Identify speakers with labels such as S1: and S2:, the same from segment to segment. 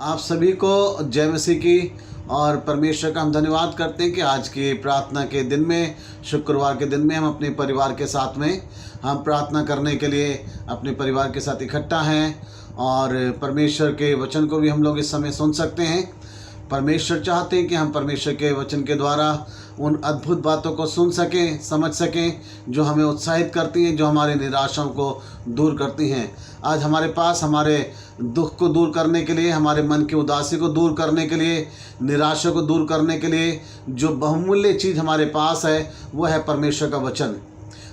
S1: आप सभी को जय मसीह की। और परमेश्वर का हम धन्यवाद करते हैं कि आज की प्रार्थना के दिन में, शुक्रवार के दिन में, हम अपने परिवार के साथ में हम प्रार्थना करने के लिए अपने परिवार के साथ इकट्ठा हैं और परमेश्वर के वचन को भी हम लोग इस समय सुन सकते हैं। परमेश्वर चाहते हैं कि हम परमेश्वर के वचन के द्वारा उन अद्भुत बातों को सुन सकें, समझ सकें, जो हमें उत्साहित करती हैं, जो हमारी निराशाओं को दूर करती हैं। आज हमारे पास हमारे दुख को दूर करने के लिए, हमारे मन की उदासी को दूर करने के लिए, निराशा को दूर करने के लिए जो बहुमूल्य चीज़ हमारे पास है वह है परमेश्वर का वचन।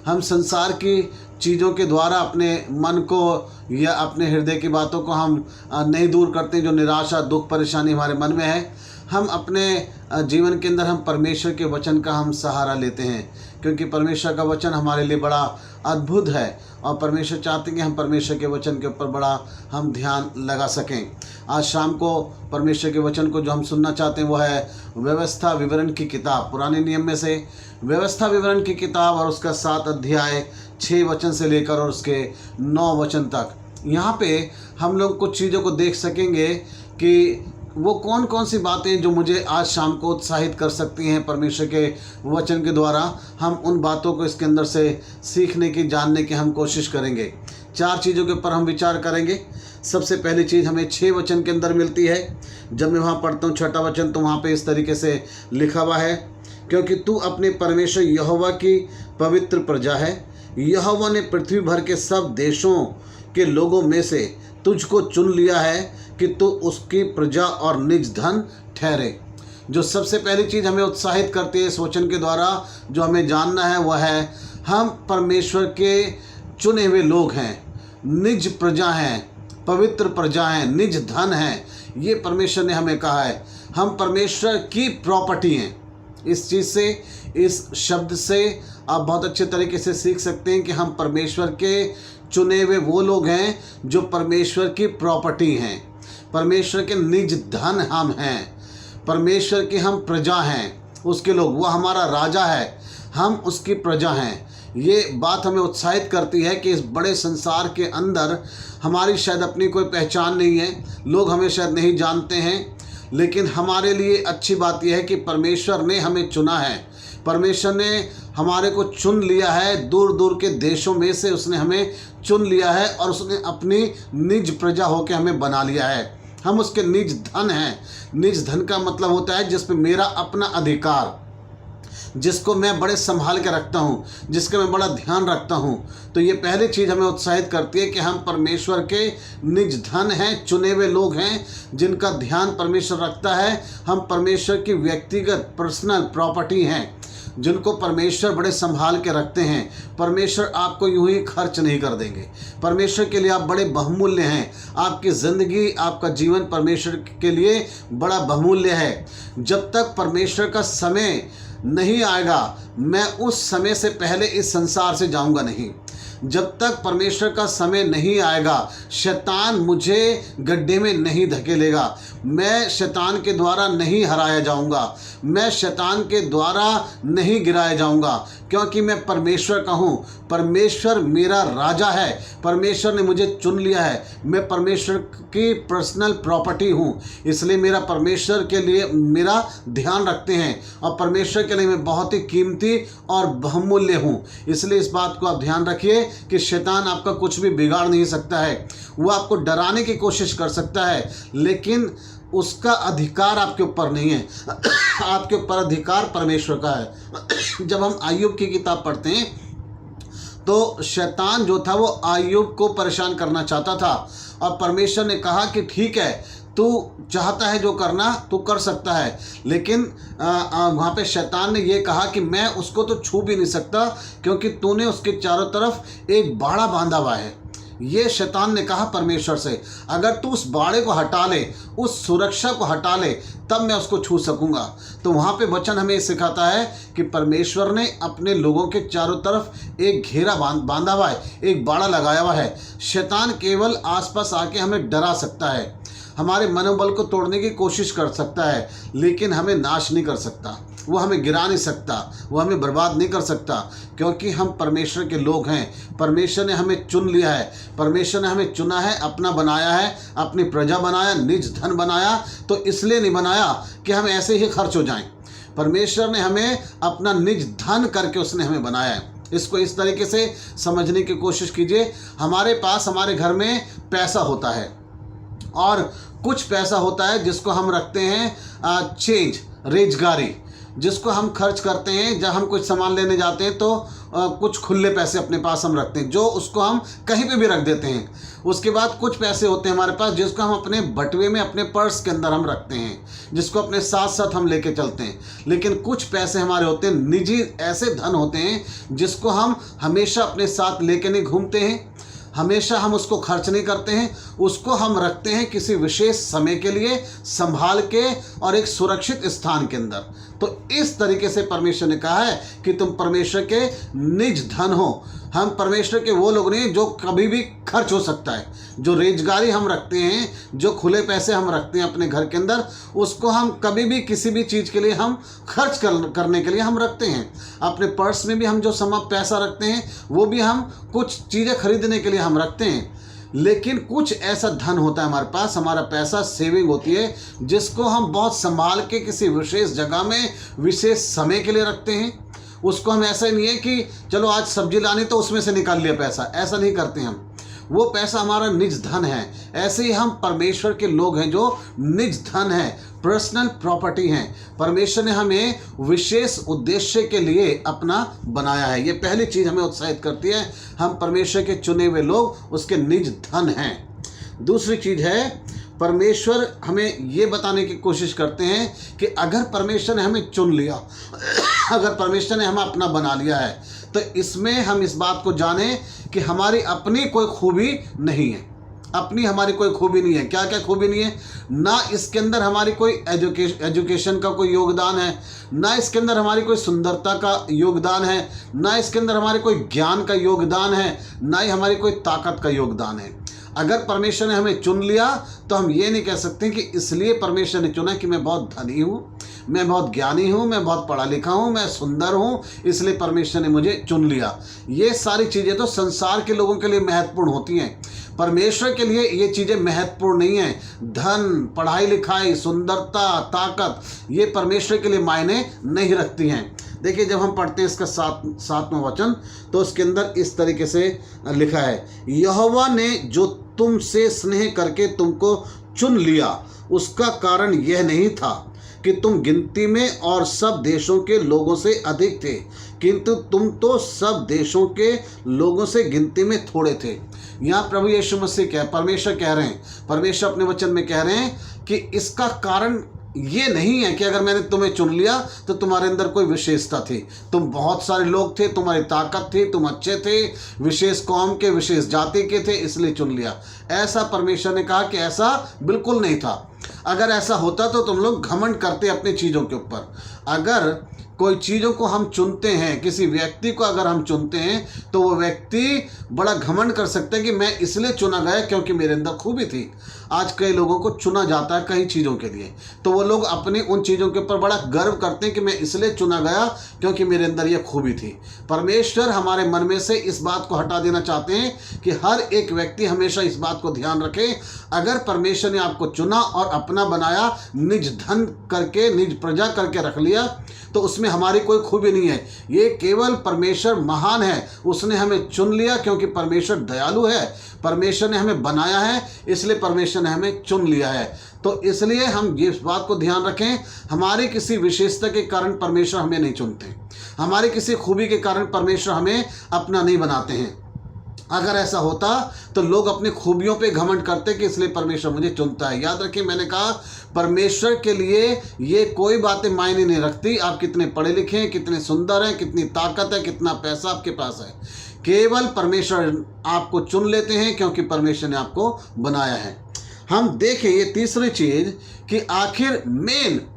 S1: हम संसार की चीज़ों के द्वारा अपने मन को या अपने हृदय की बातों को हम नहीं दूर करते। जो निराशा, दुख, परेशानी हमारे मन में है, हम अपने जीवन के अंदर हम परमेश्वर के वचन का हम सहारा लेते हैं, क्योंकि परमेश्वर का वचन हमारे लिए बड़ा अद्भुत है और परमेश्वर चाहते हैं कि हम परमेश्वर के वचन के ऊपर बड़ा हम ध्यान लगा सकें। आज शाम को परमेश्वर के वचन को जो हम सुनना चाहते हैं वो है व्यवस्था विवरण की किताब, पुराने नियम में से व्यवस्था विवरण की किताब और उसका 7 अध्याय 6 वचन से लेकर और उसके 9 वचन तक। यहाँ पे हम लोग कुछ चीज़ों को देख सकेंगे कि वो कौन कौन सी बातें जो मुझे आज शाम को उत्साहित कर सकती हैं। परमेश्वर के वचन के द्वारा हम उन बातों को इसके अंदर से सीखने की, जानने की हम कोशिश करेंगे। 4 चीज़ों के ऊपर हम विचार करेंगे। सबसे पहली चीज़ हमें 6 वचन के अंदर मिलती है। जब मैं वहाँ पढ़ता हूँ 6वां वचन, तो वहाँ पे इस तरीके से लिखा हुआ है, क्योंकि तू अपने परमेश्वर यहोवा की पवित्र प्रजा है। यहोवा ने पृथ्वी भर के सब देशों के लोगों में से तुझको चुन लिया है कि तू उसकी प्रजा और निज धन ठहरे। जो सबसे पहली चीज़ हमें उत्साहित करती है इस वचन के द्वारा, जो हमें जानना है, वह है हम परमेश्वर के चुने हुए लोग हैं, निज प्रजा हैं, पवित्र प्रजा हैं, निज धन हैं। ये परमेश्वर ने हमें कहा है। हम परमेश्वर की प्रॉपर्टी हैं। इस चीज़ से, इस शब्द से आप बहुत अच्छे तरीके से सीख सकते हैं कि हम परमेश्वर के चुने हुए वो लोग हैं जो परमेश्वर की प्रॉपर्टी हैं, परमेश्वर के निज धन हम हैं, परमेश्वर की हम प्रजा हैं, उसके लोग। वो हमारा राजा है, हम उसकी प्रजा हैं। ये बात हमें उत्साहित करती है कि इस बड़े संसार के अंदर हमारी शायद अपनी कोई पहचान नहीं है, लोग हमें शायद नहीं जानते हैं, लेकिन हमारे लिए अच्छी बात यह है कि परमेश्वर ने हमें चुना है। परमेश्वर ने हमारे को चुन लिया है, दूर दूर के देशों में से उसने हमें चुन लिया है और उसने अपनी निज प्रजा होकर हमें बना लिया है। हम उसके निज धन हैं। निज धन का मतलब होता है जिस पे मेरा अपना अधिकार, जिसको मैं बड़े संभाल के रखता हूँ, जिसका मैं बड़ा ध्यान रखता हूँ। तो ये पहली चीज़ हमें उत्साहित करती है कि हम परमेश्वर के निज धन हैं, चुने हुए लोग हैं, जिनका ध्यान परमेश्वर रखता है। हम परमेश्वर की व्यक्तिगत पर्सनल प्रॉपर्टी हैं, जिनको परमेश्वर बड़े संभाल के रखते हैं। परमेश्वर आपको यूं ही खर्च नहीं कर देंगे। परमेश्वर के लिए आप बड़े बहुमूल्य हैं। आपकी ज़िंदगी, आपका जीवन परमेश्वर के लिए बड़ा बहुमूल्य है। जब तक परमेश्वर का समय नहीं आएगा, मैं उस समय से पहले इस संसार से जाऊंगा नहीं। जब तक परमेश्वर का समय नहीं आएगा, शैतान मुझे गड्ढे में नहीं धकेलेगा। मैं शैतान के द्वारा नहीं हराया जाऊंगा, मैं शैतान के द्वारा नहीं गिराया जाऊंगा, क्योंकि मैं परमेश्वर का हूँ। परमेश्वर मेरा राजा है, परमेश्वर ने मुझे चुन लिया है, मैं परमेश्वर की पर्सनल प्रॉपर्टी हूँ। इसलिए मेरा परमेश्वर के लिए मेरा ध्यान रखते हैं और परमेश्वर के लिए मैं बहुत ही कीमती और बहुमूल्य हूँ। इसलिए इस बात को आप ध्यान रखिए कि शैतान आपका कुछ भी बिगाड़ नहीं सकता है। वो आपको डराने की कोशिश कर सकता है, लेकिन उसका अधिकार आपके ऊपर नहीं है। आपके ऊपर अधिकार परमेश्वर का है। जब हम अय्यूब की किताब पढ़ते हैं तो शैतान जो था वो अय्यूब को परेशान करना चाहता था और परमेश्वर ने कहा कि ठीक है, तू चाहता है जो करना तू कर सकता है, लेकिन वहाँ पे शैतान ने ये कहा कि मैं उसको तो छू भी नहीं सकता, क्योंकि तूने उसके चारों तरफ एक बाड़ा बांधा हुआ है। ये शैतान ने कहा परमेश्वर से, अगर तू उस बाड़े को हटा ले, उस सुरक्षा को हटा ले, तब मैं उसको छू सकूंगा। तो वहाँ पे वचन हमें सिखाता है कि परमेश्वर ने अपने लोगों के चारों तरफ एक घेरा बांधा हुआ है, एक बाड़ा लगाया हुआ है। शैतान केवल आसपास आके हमें डरा सकता है। हमारे मनोबल को तोड़ने की कोशिश कर सकता है, लेकिन हमें नाश नहीं कर सकता, वो हमें गिरा नहीं सकता, वो हमें बर्बाद नहीं कर सकता, क्योंकि हम परमेश्वर के लोग हैं। परमेश्वर ने हमें चुन लिया है, परमेश्वर ने हमें चुना है, अपना बनाया है, अपनी प्रजा बनाया, निज धन बनाया। तो इसलिए नहीं बनाया कि हम ऐसे ही खर्च हो जाएं। परमेश्वर ने हमें अपना निज धन करके उसने हमें बनाया है। इसको इस तरीके से समझने की कोशिश कीजिए। हमारे पास, हमारे घर में पैसा होता है, और कुछ पैसा होता है जिसको हम रखते हैं चेंज, रेजगारी, जिसको हम खर्च करते हैं। जब हम कुछ सामान लेने जाते हैं तो कुछ खुले पैसे अपने पास हम रखते हैं, जो उसको हम कहीं पे भी रख देते हैं। उसके बाद कुछ पैसे होते हैं हमारे पास जिसको हम अपने बटुए में, अपने पर्स के अंदर हम रखते हैं, जिसको अपने साथ साथ हम लेके चलते हैं। लेकिन कुछ पैसे हमारे होते हैं निजी, ऐसे धन होते हैं जिसको हम हमेशा अपने साथ लेके नहीं घूमते हैं, हमेशा हम उसको खर्च नहीं करते हैं, उसको हम रखते हैं किसी विशेष समय के लिए, संभाल के और एक सुरक्षित स्थान के अंदर। तो इस तरीके से परमेश्वर ने कहा है कि तुम परमेश्वर के निज धन हो। हम परमेश्वर के वो लोग नहीं जो कभी भी खर्च हो सकता है। जो रेजगारी हम रखते हैं, जो खुले पैसे हम रखते हैं अपने घर के अंदर, उसको हम कभी भी किसी भी चीज़ के लिए हम खर्च करने के लिए हम रखते हैं। अपने पर्स में भी हम जो पैसा रखते हैं, वो भी हम कुछ चीज़ें खरीदने के लिए हम रखते हैं। लेकिन कुछ ऐसा धन होता है हमारे पास, हमारा पैसा सेविंग होती है, जिसको हम बहुत संभाल के किसी विशेष जगह में, विशेष समय के लिए रखते हैं। उसको हम ऐसा नहीं है कि चलो आज सब्जी लानी तो उसमें से निकाल लिया पैसा, ऐसा नहीं करते हम। वो पैसा हमारा निज धन है। ऐसे ही हम परमेश्वर के लोग हैं जो निज धन है, पर्सनल प्रॉपर्टी हैं। परमेश्वर ने हमें विशेष उद्देश्य के लिए अपना बनाया है। ये पहली चीज़ हमें उत्साहित करती है, हम परमेश्वर के चुने हुए लोग, उसके निज धन हैं। दूसरी चीज़ है, परमेश्वर हमें ये बताने की कोशिश करते हैं कि अगर परमेश्वर ने हमें चुन लिया, अगर परमेश्वर ने हमें अपना बना लिया है, तो इसमें हम इस बात को जानें कि हमारी अपनी कोई खूबी नहीं है। अपनी हमारी कोई खूबी नहीं है। क्या क्या खूबी नहीं है? ना इसके अंदर हमारी कोई एजुकेशन का कोई योगदान है, ना इसके अंदर हमारी कोई सुंदरता का योगदान है, ना इसके अंदर हमारे कोई ज्ञान का योगदान है, ना ही हमारी कोई ताकत का योगदान है। अगर परमेश्वर ने हमें चुन लिया तो हम ये नहीं कह सकते कि इसलिए परमेश्वर ने चुना कि मैं बहुत धनी हूँ, मैं बहुत ज्ञानी हूँ, मैं बहुत पढ़ा लिखा हूँ, मैं सुंदर हूँ, इसलिए परमेश्वर ने मुझे चुन लिया। ये सारी चीज़ें तो संसार के लोगों के लिए महत्वपूर्ण होती हैं। परमेश्वर के लिए ये चीज़ें महत्वपूर्ण नहीं हैं। धन, पढ़ाई लिखाई, सुंदरता, ताकत, ये परमेश्वर के लिए मायने नहीं रखती हैं। देखिए, जब हम पढ़ते हैं इसका सातवां वचन, तो उसके अंदर इस तरीके से लिखा है, यहोवा ने जो तुमसे स्नेह करके तुमको चुन लिया, उसका कारण यह नहीं था कि तुम गिनती में और सब देशों के लोगों से अधिक थे, किंतु तुम तो सब देशों के लोगों से गिनती में थोड़े थे। यहाँ प्रभु यीशु मसीह परमेश्वर कह रहे हैं, परमेश्वर अपने वचन में कह रहे हैं कि इसका कारण ये नहीं है कि अगर मैंने तुम्हें चुन लिया तो तुम्हारे अंदर कोई विशेषता थी, तुम बहुत सारे लोग थे, तुम्हारी ताकत थी, तुम अच्छे थे, विशेष कौम के, विशेष जाति के थे, इसलिए चुन लिया। ऐसा परमेश्वर ने कहा कि ऐसा बिल्कुल नहीं था। अगर ऐसा होता तो तुम लोग घमंड करते अपनी चीज़ों के ऊपर। अगर कोई चीज़ों को हम चुनते हैं, किसी व्यक्ति को अगर हम चुनते हैं, तो वो व्यक्ति बड़ा घमंड कर सकता है कि मैं इसलिए चुना गया क्योंकि मेरे अंदर खूबी थी। आज कई लोगों को चुना जाता है कई चीज़ों के लिए, तो वो लोग अपनी उन चीज़ों के ऊपर बड़ा गर्व करते हैं कि मैं इसलिए चुना गया क्योंकि मेरे अंदर ये खूबी थी। परमेश्वर हमारे मन में से इस बात को हटा देना चाहते हैं कि हर एक व्यक्ति हमेशा इस बात को ध्यान रखे, अगर परमेश्वर ने आपको चुना और अपना बनाया, निज धन करके, निज प्रजा करके रख लिया, तो उसमें हमारी कोई खूबी नहीं है। ये केवल परमेश्वर महान है, उसने हमें चुन लिया क्योंकि परमेश्वर दयालु है, परमेश्वर ने हमें बनाया है, इसलिए परमेश्वर ने हमें चुन लिया है। तो इसलिए हम ये बात को ध्यान रखें, हमारी किसी विशेषता के कारण परमेश्वर हमें नहीं चुनते, हमारी किसी खूबी के कारण परमेश्वर हमें अपना नहीं बनाते हैं। अगर ऐसा होता तो लोग अपनी खूबियों पे घमंड करते कि इसलिए परमेश्वर मुझे चुनता है। याद रखिए, मैंने कहा परमेश्वर के लिए ये कोई बातें मायने नहीं रखती, आप कितने पढ़े लिखे हैं, कितने सुंदर हैं, कितनी ताकत है, कितना पैसा आपके पास है। केवल परमेश्वर आपको चुन लेते हैं क्योंकि परमेश्वर ने आपको बनाया है। हम देखें ये तीसरी चीज़ कि आखिर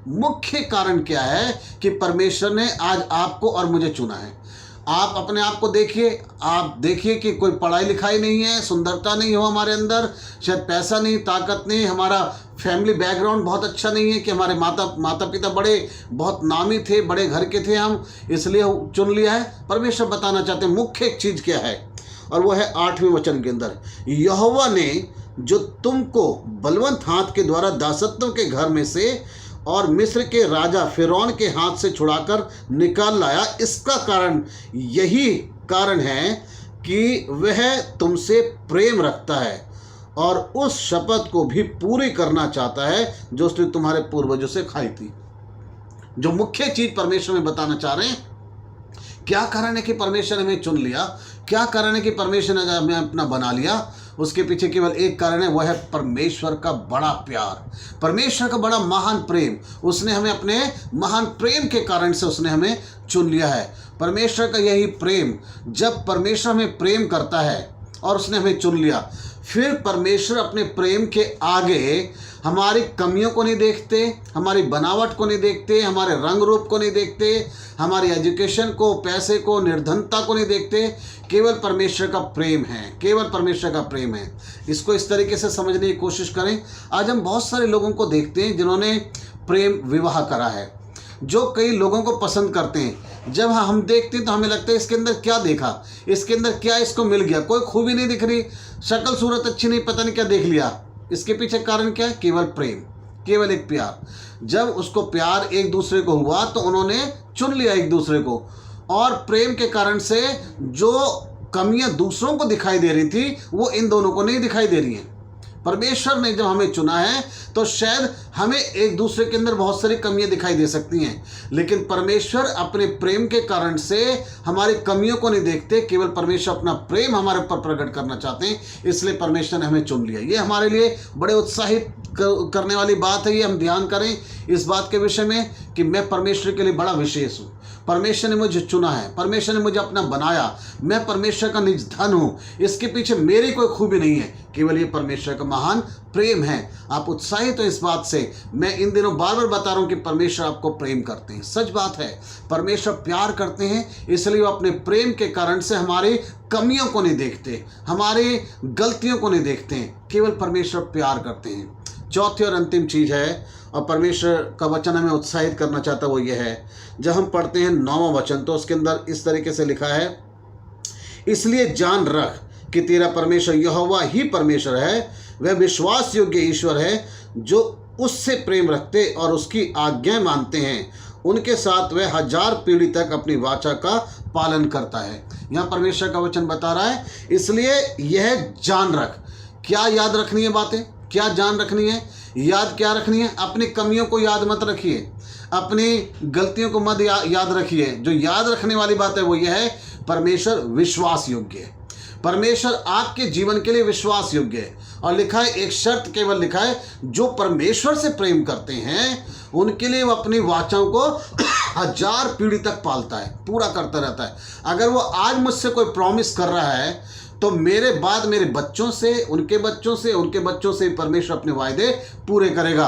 S1: मुख्य कारण क्या है कि परमेश्वर ने आज आपको और मुझे चुना है। आप अपने आप को देखिए, आप देखिए कि कोई पढ़ाई लिखाई नहीं है, सुंदरता नहीं हो हमारे अंदर, शायद पैसा नहीं, ताकत नहीं, हमारा फैमिली बैकग्राउंड बहुत अच्छा नहीं है कि हमारे माता पिता बड़े बहुत नामी थे, बड़े घर के थे, हम इसलिए चुन लिया है। परमेश्वर बताना चाहते हैं मुख्य एक चीज़ क्या है, और वो है 8वें वचन के अंदर, यहोवा ने जो तुमको बलवंत हाथ के द्वारा दासत्व के घर में से और मिस्र के राजा फिरौन के हाथ से छुड़ाकर निकाल लाया, इसका कारण यही कारण है कि वह तुमसे प्रेम रखता है और उस शपथ को भी पूरी करना चाहता है जो उसने तुम्हारे पूर्वजों से खाई थी। जो मुख्य चीज परमेश्वर में बताना चाह रहे हैं, क्या कारण है कि परमेश्वर ने हमें चुन लिया, क्या कारण है कि परमेश्वर ने हमें अपना बना लिया, उसके पीछे केवल एक कारण है, वह है परमेश्वर का बड़ा प्यार, परमेश्वर का बड़ा महान प्रेम। उसने हमें अपने महान प्रेम के कारण से उसने हमें चुन लिया है। परमेश्वर का यही प्रेम, जब परमेश्वर हमें प्रेम करता है और उसने हमें चुन लिया, फिर परमेश्वर अपने प्रेम के आगे हमारी कमियों को नहीं देखते, हमारी बनावट को नहीं देखते, हमारे रंग रूप को नहीं देखते, हमारी एजुकेशन को, पैसे को, निर्धनता को नहीं देखते। केवल परमेश्वर का प्रेम है, केवल परमेश्वर का प्रेम है। इसको इस तरीके से समझने की कोशिश करें। आज हम बहुत सारे लोगों को देखते हैं जिन्होंने प्रेम विवाह करा है, जो कई लोगों को पसंद करते हैं। जब हम देखते हैं तो हमें लगता है इसके अंदर क्या देखा, इसके अंदर क्या इसको मिल गया, कोई खूबी नहीं दिख रही, शक्ल सूरत अच्छी नहीं, पता नहीं क्या देख लिया। इसके पीछे कारण क्या है? केवल प्रेम, केवल एक प्यार। जब उसको प्यार एक दूसरे को हुआ तो उन्होंने चुन लिया एक दूसरे को, और प्रेम के कारण से जो कमियां दूसरों को दिखाई दे रही थी वो इन दोनों को नहीं दिखाई दे रही हैं। परमेश्वर ने जब हमें चुना है तो शायद हमें एक दूसरे के अंदर बहुत सारी कमियां दिखाई दे सकती हैं, लेकिन परमेश्वर अपने प्रेम के कारण से हमारी कमियों को नहीं देखते, केवल परमेश्वर अपना प्रेम हमारे ऊपर प्रकट करना चाहते हैं, इसलिए परमेश्वर ने हमें चुन लिया। ये हमारे लिए बड़े उत्साहित करने वाली बात है। ये हम ध्यान करें इस बात के विषय में कि मैं परमेश्वर के लिए बड़ा विशेष हूँ, परमेश्वर ने मुझे चुना है, परमेश्वर ने मुझे अपना बनाया, मैं परमेश्वर का निज धन हूँ। इसके पीछे मेरी कोई खूबी नहीं है, केवल ये परमेश्वर का महान प्रेम है। आप उत्साहित हो इस बात से। मैं इन दिनों बार बार बता रहा हूँ कि परमेश्वर आपको प्रेम करते हैं, सच बात है। परमेश्वर प्यार करते हैं, इसलिए वो अपने प्रेम के कारण से हमारी कमियों को नहीं देखते, हमारी गलतियों को नहीं देखते हैं, केवल परमेश्वर प्यार करते हैं। चौथी और अंतिम चीज है, और परमेश्वर का वचन हमें उत्साहित करना चाहता है, वो ये है, जब हम पढ़ते हैं 9वां वचन तो उसके अंदर इस तरीके से लिखा है, इसलिए जान रख कि तेरा परमेश्वर यहोवा ही परमेश्वर है, वह विश्वास योग्य ईश्वर है, जो उससे प्रेम रखते और उसकी आज्ञाएं मानते हैं, उनके साथ वह 1000 पीढ़ी तक अपनी वाचा का पालन करता है। यहाँ परमेश्वर का वचन बता रहा है, इसलिए यह जान रख। क्या याद रखनी है बातें, क्या जान रखनी है, याद क्या रखनी है? अपनी कमियों को याद मत रखिए, अपनी गलतियों को मत याद रखिए। जो याद रखने वाली बात है वो ये है, परमेश्वर विश्वास योग्य है, परमेश्वर आपके जीवन के लिए विश्वास योग्य है। और लिखा है, एक शर्त केवल लिखा है, जो परमेश्वर से प्रेम करते हैं उनके लिए वो अपनी वाचाओं को 1000 पीढ़ी तक पालता है, पूरा करता रहता है। अगर वो आज मुझसे कोई प्रॉमिस कर रहा है तो मेरे बाद मेरे बच्चों से, उनके बच्चों से, उनके बच्चों से परमेश्वर अपने वायदे पूरे करेगा।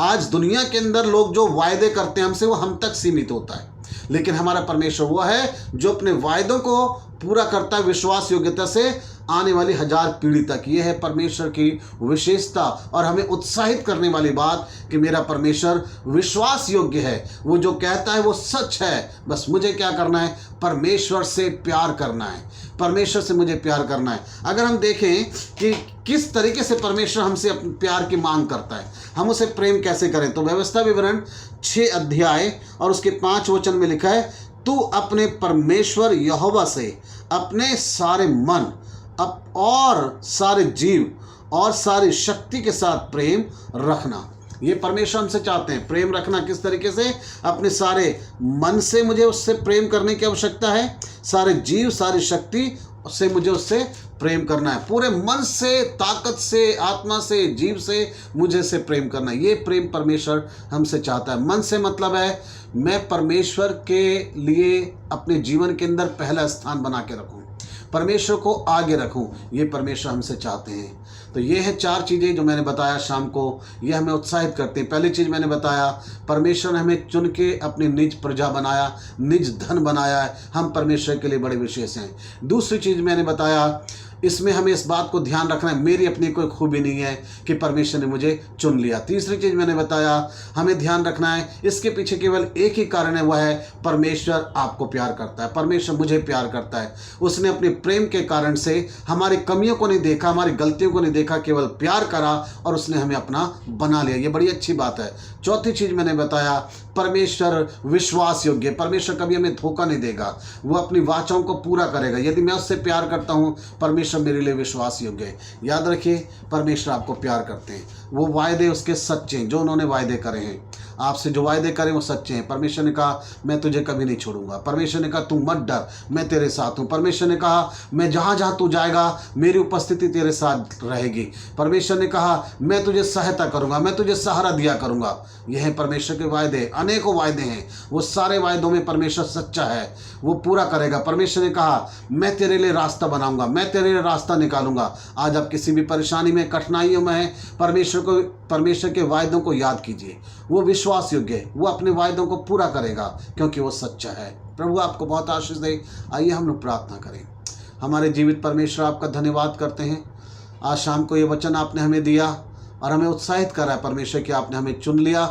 S1: आज दुनिया के अंदर लोग जो वायदे करते हैं हमसे, वो हम तक सीमित होता है, लेकिन हमारा परमेश्वर वो है जो अपने वायदों को पूरा करता है विश्वास योग्यता से आने वाली 1000 पीढ़ी तक। ये है परमेश्वर की विशेषता, और हमें उत्साहित करने वाली बात कि मेरा परमेश्वर विश्वास योग्य है, वो जो कहता है वो सच है। बस मुझे क्या करना है? परमेश्वर से प्यार करना है, परमेश्वर से मुझे प्यार करना है। अगर हम देखें कि किस तरीके से परमेश्वर हमसे अपने प्यार की मांग करता है, हम उसे प्रेम कैसे करें, तो व्यवस्था विवरण 6 अध्याय और उसके 5 वचन में लिखा है, तू अपने परमेश्वर यहोवा से अपने सारे मन और सारे जीव और सारी शक्ति के साथ प्रेम रखना। ये परमेश्वर हमसे चाहते हैं, प्रेम रखना। किस तरीके से? अपने सारे मन से मुझे उससे प्रेम करने की आवश्यकता है, सारे जीव, सारी शक्ति से मुझे उससे प्रेम करना है, पूरे मन से, ताकत से, आत्मा से, जीव से मुझे से प्रेम करना है। ये प्रेम परमेश्वर हमसे चाहता है। मन से मतलब है मैं परमेश्वर के लिए अपने जीवन के अंदर पहला स्थान बना के रखूं, परमेश्वर को आगे रखूं, ये परमेश्वर हमसे चाहते हैं। तो ये है 4 चीज़ें जो मैंने बताया शाम को, ये हमें उत्साहित करते हैं। पहली चीज़ मैंने बताया, परमेश्वर ने हमें चुन के अपनी निज प्रजा बनाया, निज धन बनाया है, हम परमेश्वर के लिए बड़े विशेष हैं। दूसरी चीज़ मैंने बताया, इसमें हमें इस बात को ध्यान रखना है, मेरी अपनी कोई खूबी नहीं है कि परमेश्वर ने मुझे चुन लिया। तीसरी चीज़ मैंने बताया, हमें ध्यान रखना है, इसके पीछे केवल एक ही कारण है, वह है परमेश्वर आपको प्यार करता है, परमेश्वर मुझे प्यार करता है। उसने अपने प्रेम के कारण से हमारी कमियों को नहीं देखा, हमारी गलतियों को नहीं देखा, केवल प्यार करा और उसने हमें अपना बना लिया। ये बड़ी अच्छी बात है। चौथी चीज़ मैंने बताया, परमेश्वर विश्वास योग्य, परमेश्वर कभी हमें धोखा नहीं देगा, वो अपनी वाचाओं को पूरा करेगा। यदि मैं उससे प्यार करता हूँ, परमेश्वर मेरे लिए विश्वास योग्य है। याद रखिए, परमेश्वर आपको प्यार करते हैं, वो वायदे उसके सच्चे हैं, जो उन्होंने वायदे करे हैं आपसे, जो वायदे करें वो सच्चे हैं। परमेश्वर ने कहा मैं तुझे कभी नहीं छोड़ूंगा, परमेश्वर ने कहा तू मत डर, मैं तेरे साथ हूँ। परमेश्वर ने कहा मैं जहाँ जहाँ तू जाएगा मेरी उपस्थिति तेरे साथ रहेगी। परमेश्वर ने कहा मैं तुझे सहायता करूँगा, मैं तुझे सहारा दिया करूँगा। यह है परमेश्वर के वायदे, अनेकों वायदे हैं, वो सारे वायदों में परमेश्वर सच्चा है, वो पूरा करेगा। परमेश्वर ने कहा मैं तेरे लिए रास्ता बनाऊंगा, मैं तेरे लिए रास्ता निकालूंगा। आज आप किसी भी परेशानी में, कठिनाइयों में हैं, परमेश्वर के वायदों को याद कीजिए, वो विश्वास योग्य है, वो अपने वायदों को पूरा करेगा क्योंकि वो सच्चा है। प्रभु आपको बहुत आशीष दे। आइए हम लोग प्रार्थना करें। हमारे जीवित परमेश्वर, आपका धन्यवाद करते हैं, आज शाम को ये वचन आपने हमें दिया और हमें उत्साहित करा है परमेश्वर कि आपने हमें चुन लिया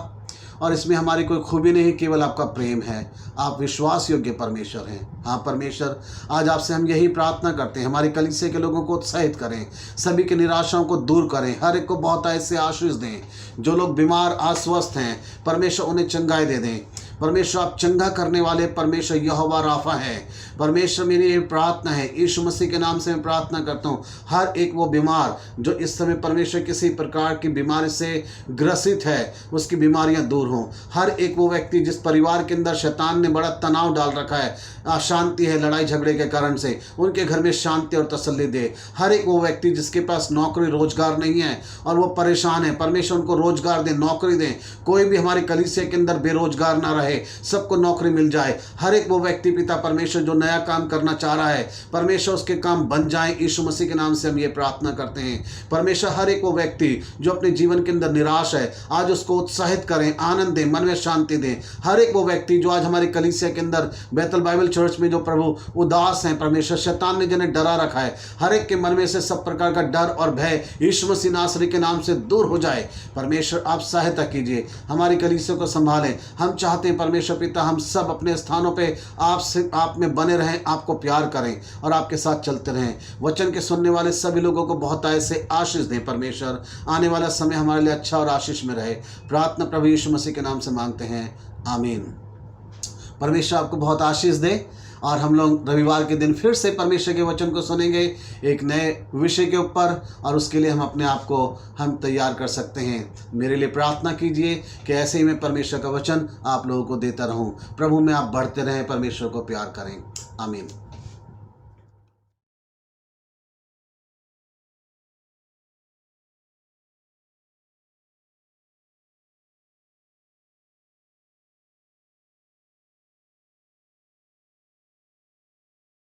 S1: और इसमें हमारी कोई खूबी नहीं, केवल आपका प्रेम है। आप विश्वास योग्य परमेश्वर हैं। हाँ परमेश्वर, आज आपसे हम यही प्रार्थना करते हैं, हमारी कलीसिया के लोगों को उत्साहित करें, सभी की निराशाओं को दूर करें, हर एक को बहुत ऐसे आशीष दें। जो लोग बीमार अस्वस्थ हैं, परमेश्वर उन्हें चंगाई दे दें। परमेश्वर आप चंगा करने वाले परमेश्वर यहोवा राफा है। परमेश्वर मेरी ये प्रार्थना है, यीशु मसीह के नाम से मैं प्रार्थना करता हूँ, हर एक वो बीमार जो इस समय परमेश्वर किसी प्रकार की बीमारी से ग्रसित है, उसकी बीमारियां दूर हों। हर एक वो व्यक्ति जिस परिवार के अंदर शैतान ने बड़ा तनाव डाल रखा है, अशांति है लड़ाई झगड़े के कारण से, उनके घर में शांति और तसल्ली दे। हर एक वो व्यक्ति जिसके पास नौकरी रोजगार नहीं है और वो परेशान है, परमेश्वर उनको रोजगार दे, नौकरी दें। कोई भी हमारी कलीसिया के अंदर बेरोजगार ना रहे, सबको नौकरी मिल जाए। हर एक वो व्यक्ति पिता परमेश्वर जो नया काम करना चाह रहा है, परमेश्वर उसके काम बन जाए। यीशु मसीह के नाम से हम ये प्रार्थना करते हैं। परमेश्वर हर एक वो व्यक्ति जो अपने जीवन के अंदर निराश है, आज उसको उत्साहित करें, आनंद दें, मन में शांति दें। हर एक वो व्यक्ति जो आज हमारी कलीसिया के अंदर बैतल बाइबल चर्च में जो प्रभु उदास हैं, परमेश्वर शैतान ने जिन्हें डरा रखा है, हर एक के मन में से सब प्रकार का डर और भय यीशु मसीह नासरी के नाम से दूर हो जाए। परमेश्वर आप सहायता कीजिए, हमारी कलीसिया को संभालें। हम चाहते हैं परमेश्वर पिता हम सब अपने स्थानों पे आप में बने रहें, आपको प्यार करें और आपके साथ चलते रहें। वचन के सुनने वाले सभी लोगों को बहुत ऐसे आशीष दें परमेश्वर, आने वाला समय हमारे लिए अच्छा और आशीष में रहे। प्रार्थना प्रभु यीशु मसीह के नाम से मांगते हैं, आमीन। परमेश्वर आपको बहुत आशीष दे और हम लोग रविवार के दिन फिर से परमेश्वर के वचन को सुनेंगे एक नए विषय के ऊपर, और उसके लिए हम अपने आप को हम तैयार कर सकते हैं। मेरे लिए प्रार्थना कीजिए कि ऐसे ही मैं परमेश्वर का वचन आप लोगों को देता रहूं। प्रभु में आप बढ़ते रहें, परमेश्वर को प्यार करें। आमीन।